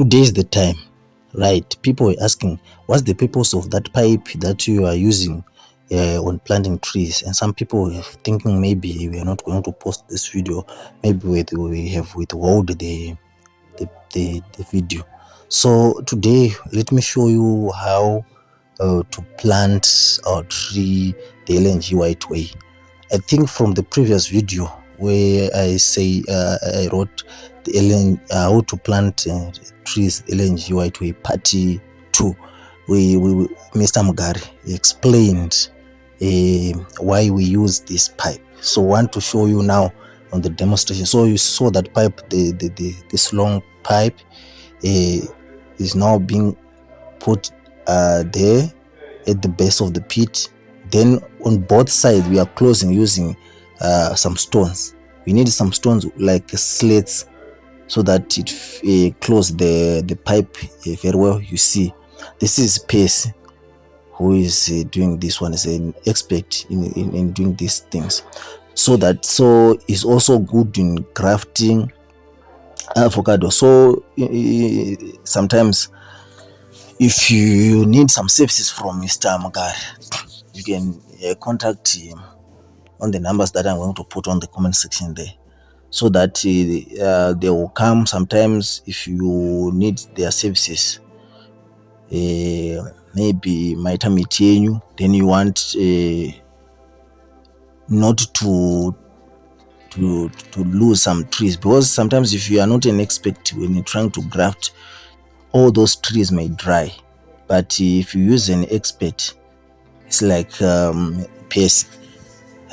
today is the time, right? People are asking, what's the purpose of that pipe that you are using on planting trees? And some people are thinking maybe we are not going to post this video, maybe we have withheld the video. So today let me show you how to plant our tree the LNG white way. I think from the previous video where I say I wrote the how to plant trees LNG white way part 2, Mr. Mugari explained why we use this pipe. So I want to show you now on the demonstration. So you saw that pipe, this long pipe is now being put there at the base of the pit. Then on both sides we are closing using some stones. We need some stones like slats so that it close the pipe very well. You see, this is Pace who is doing this one, is an expert in doing these things. So is also good in grafting avocado. So sometimes if you need some services from Mr. Mugari, you can contact him on the numbers that I'm going to put on the comment section there, so that they will come. Sometimes if you need their services, maybe maitamitie, then you want not to lose some trees, because sometimes if you are not an expert when you're trying to graft, all those trees may dry. But if you use an expert, it's like Pace,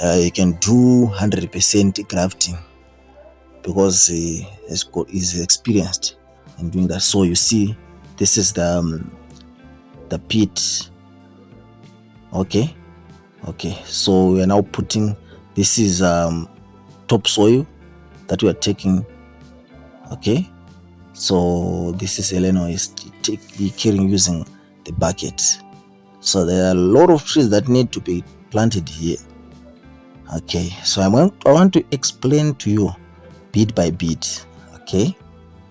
you can do 100% grafting because he's experienced in doing that. So you see, this is the pit. Okay, so we are now putting, this is topsoil that we are taking. Okay, so this is Eleno is carrying using the bucket. So there are a lot of trees that need to be planted here. Okay, so I want to explain to you bit by bit. Okay,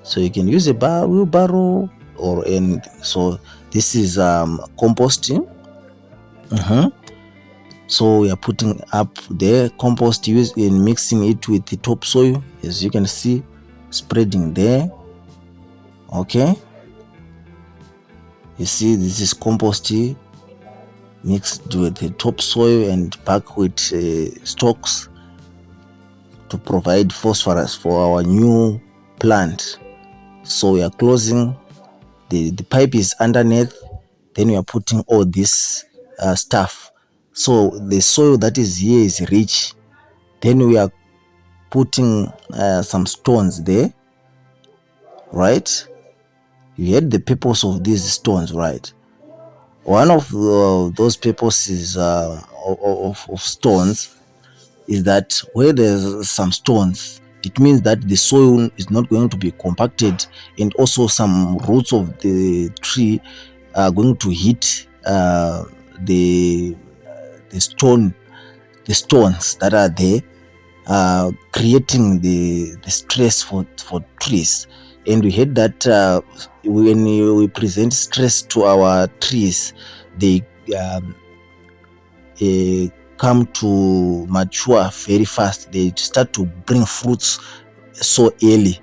so you can use a wheelbarrow or anything. So this is composting. So we are putting up the compost and mixing it with the topsoil, as you can see, spreading there. Okay, you see, this is compost mixed with the topsoil and packed with stalks to provide phosphorus for our new plant. So we are closing, the pipe is underneath, then we are putting all this stuff. So the soil that is here is rich. Then we are putting some stones there, right? You had the purpose of these stones, right? One of those purposes of stones is that where there's some stones, it means that the soil is not going to be compacted, and also some roots of the tree are going to hit the stones that are there, creating the stress for trees. And we heard that when we present stress to our trees, they come to mature very fast. They start to bring fruits so early.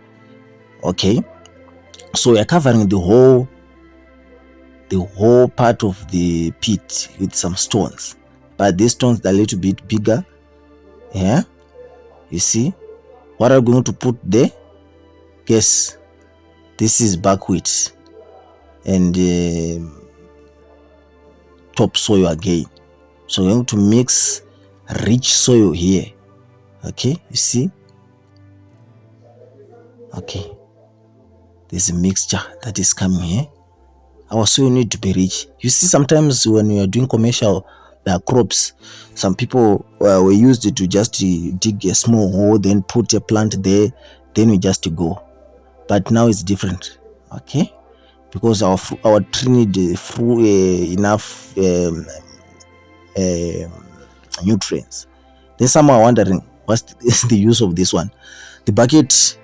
Okay, so we are covering the whole part of the pit with some stones, but these stones are a little bit bigger. Yeah, you see what are we going to put there? Guess. This is buckwheat and topsoil again. So we're going to mix rich soil here. Okay, you see? Okay, there's a mixture that is coming here. Our soil need to be rich. You see, sometimes when we are doing commercial crops, some people were used to just dig a small hole, then put a plant there, then we just go. But now it's different. Okay, because our tree need enough nutrients. Then some are wondering, what's the use of this one? The bucket is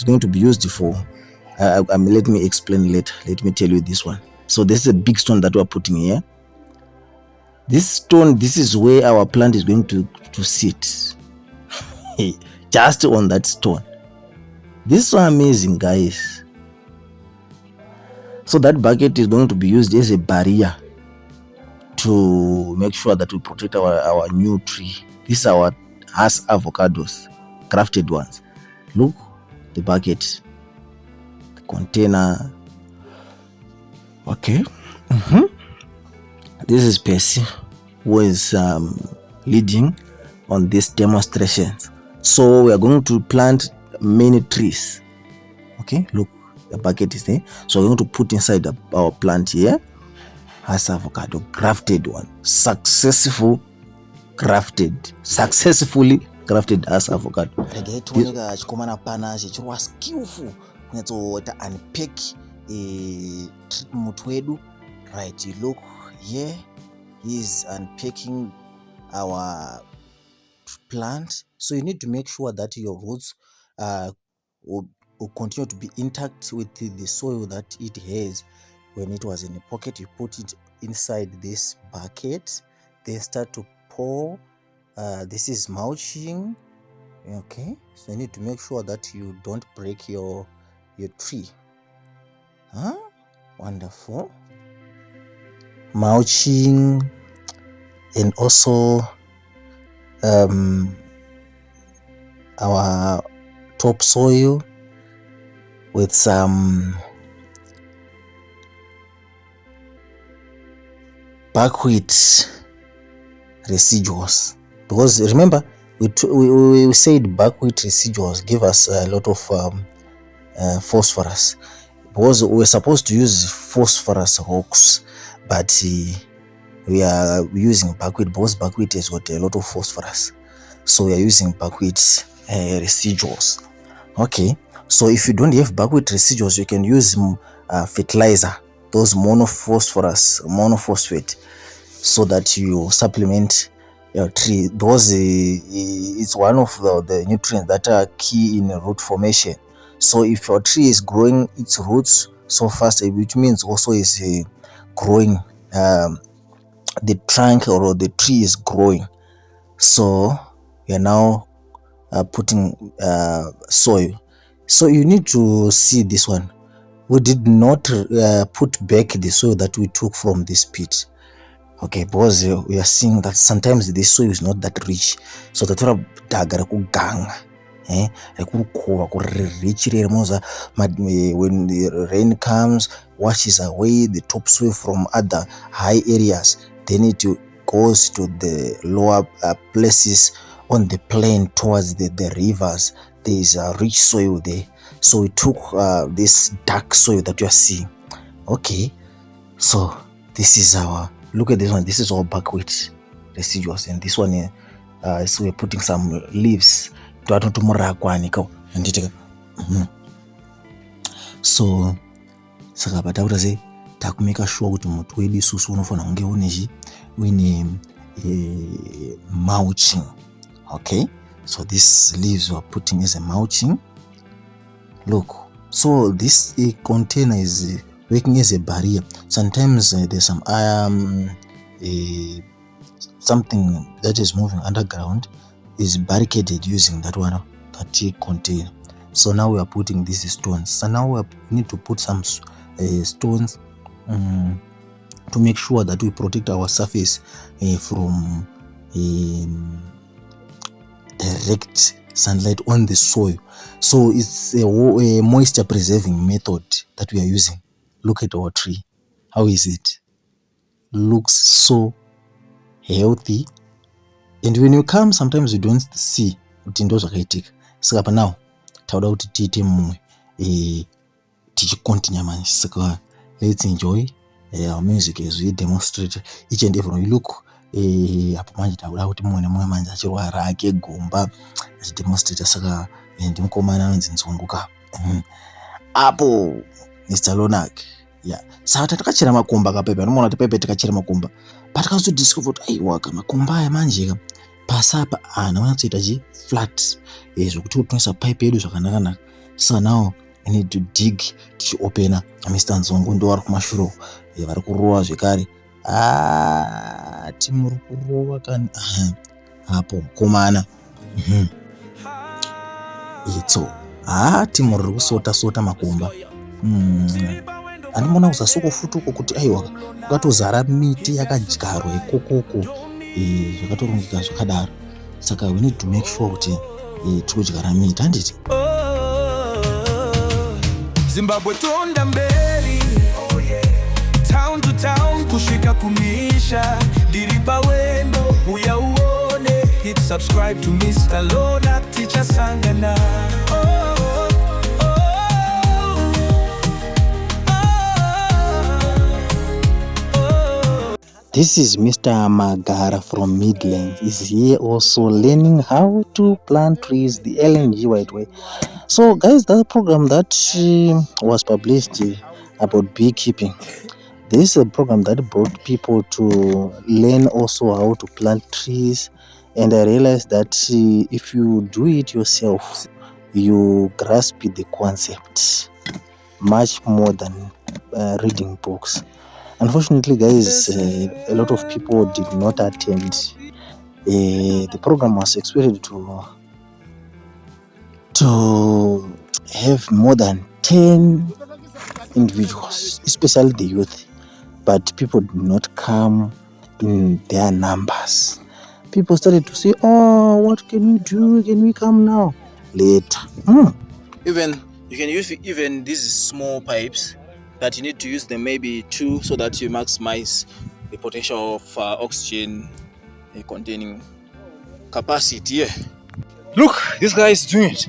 going to be used for Let me explain later. Let me tell you this one. So this is a big stone that we're putting here. This stone, this is where our plant is going to sit. Just on that stone. This is so amazing, guys. So that bucket is going to be used as a barrier to make sure that we protect our new tree. These are our Hass avocados, grafted ones. Look, the bucket, the container. Okay. This is Percy, who is leading on these demonstrations. So we are going to plant many trees. Okay, look, the bucket is there. So we're going to put inside our plant here Hass avocado, grafted one, successfully grafted Hass avocado. Regai tuoneka chikomana pana chichirwa skillful kunyatsoita unpack muti wedu. Right, you look here, he's unpacking our plant. So you need to make sure that your roots will continue to be intact with the soil that it has. When it was in a pocket, you put it inside this bucket, then start to pour. This is mulching. Okay, so you need to make sure that you don't break your tree. Wonderful. Mulching, and also our topsoil with some buckwheat residuals, because remember we said buckwheat residuals give us a lot of phosphorus, because we're supposed to use phosphorus rocks, but we are using buckwheat because buckwheat has got a lot of phosphorus, so we are using buckwheat residuals. Okay, so if you don't have buckwheat residuals, you can use fertilizer, those monophosphate, so that you supplement your tree, because it's one of the nutrients that are key in root formation. So if your tree is growing its roots so fast, which means also is growing, the trunk or the tree is growing. So we are now putting soil. So you need to see this one. We did not put back the soil that we took from this pit. Okay, because we are seeing that sometimes the soil is not that rich. So tatora dagara kuganga. When the rain comes, washes away the topsoil from other high areas, then it goes to the lower places on the plain towards the rivers. There is a rich soil there. So we took this dark soil that you are seeing. Okay, so this is our, look at this one. This is all buckwheat residuals, and this one so we're putting some leaves. So saka pataura sei takumeka sure kuti muti wedu isusu unofana kunge une mulching. Okay, so these leaves we are putting as a mulching. Look, so this container is working as a barrier. Sometimes there's some something that is moving underground is barricaded using that one, that container. So now we are putting these stones. So now we need to put some stones to make sure that we protect our surface from direct sunlight on the soil. So it's a moisture preserving method that we are using. Look at our tree. How is it? Looks so healthy. And when you come, sometimes you don't see kuti ndo zvakaitika. Saka pa now tauda kuti tiite mumwe tichikontinue manje. Saka let's enjoy our music as we demonstrate each and every one. You look apa manje tauda kuti mumwe nemumwe manje achirwara ake gomba achidemonstrate. Saka ndimukomana anonzi Nzunguka apo Mr. Lonak. Yeah. Saka takachera makomba kapepe. Unoona kuti pepe takachera makomba. Patakazodiscover kuti aiwa makomba aya manje pasapa nawanatsoita flat zvokuti kutonesa pipe yedu zvakanaka. So now we need to dig tichiopena. Mr. Nzongo ndo vari kumashure vari kurova zvekare. Timuri kurova kani apo mukomana itso timuri riri kusota makomba. Andimona kuzasuko futi uko kuti aiwa kwakatozara miti yakadyarwa ikokoko zvakatorongeka zvakadaro. Saka we need to make sure kuti tikudyara miti handiti. Zimbabwe tonda mberi, town to town kusvika kumisha, ndiri pawendo uya uone. Hit subscribe to Mr. Lona tichasangana. This is Mr. Mugari from Midlands. He's here also learning how to plant trees the LNG white way. So guys, that program that was published about beekeeping, this is a program that brought people to learn also how to plant trees. And I realized that if you do it yourself, you grasp the concept much more than reading books. Unfortunately, guys, a lot of people did not attend. The program was expected to have more than 10 individuals, especially the youth, but people did not come in their numbers. People started to say, what can we do? Can we come now? Later. Even you can use even these small pipes that you need to use them maybe 2 so that you maximize the potential of oxygen containing capacity. Yeah. Look, this guy is doing it.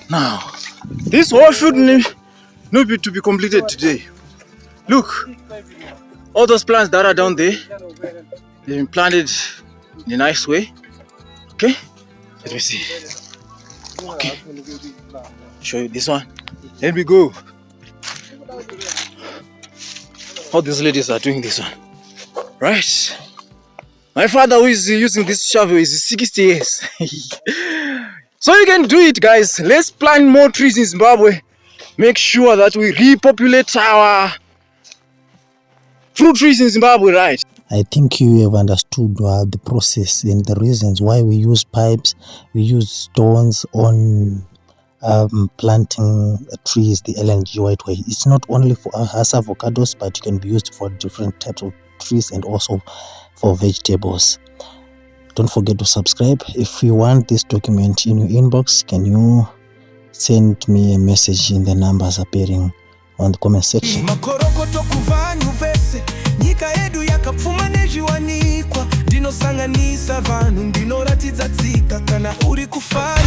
Now, this wall should not be to be completed today. Look, all those plants that are down there, they've been planted in a nice way. Okay, let me see. Okay, show you this one. Let me go. All these ladies are doing this one, right? My father, who is using this shovel, is 60 years. So you can do it, guys. Let's plant more trees in Zimbabwe. Make sure that we repopulate our fruit trees in Zimbabwe, right? I think you have understood the process and the reasons why we use pipes, we use stones on planting trees the LNG white way. It's not only for us avocados, but it can be used for different types of trees and also for vegetables. Don't forget to subscribe. If you want this document in your inbox, can you send me a message in the numbers appearing on the comment section. Nyika edu yakapfuma nezviwanikwa, ndinosanganisa vanhu, ndinoratidza tsika kana uri kufara.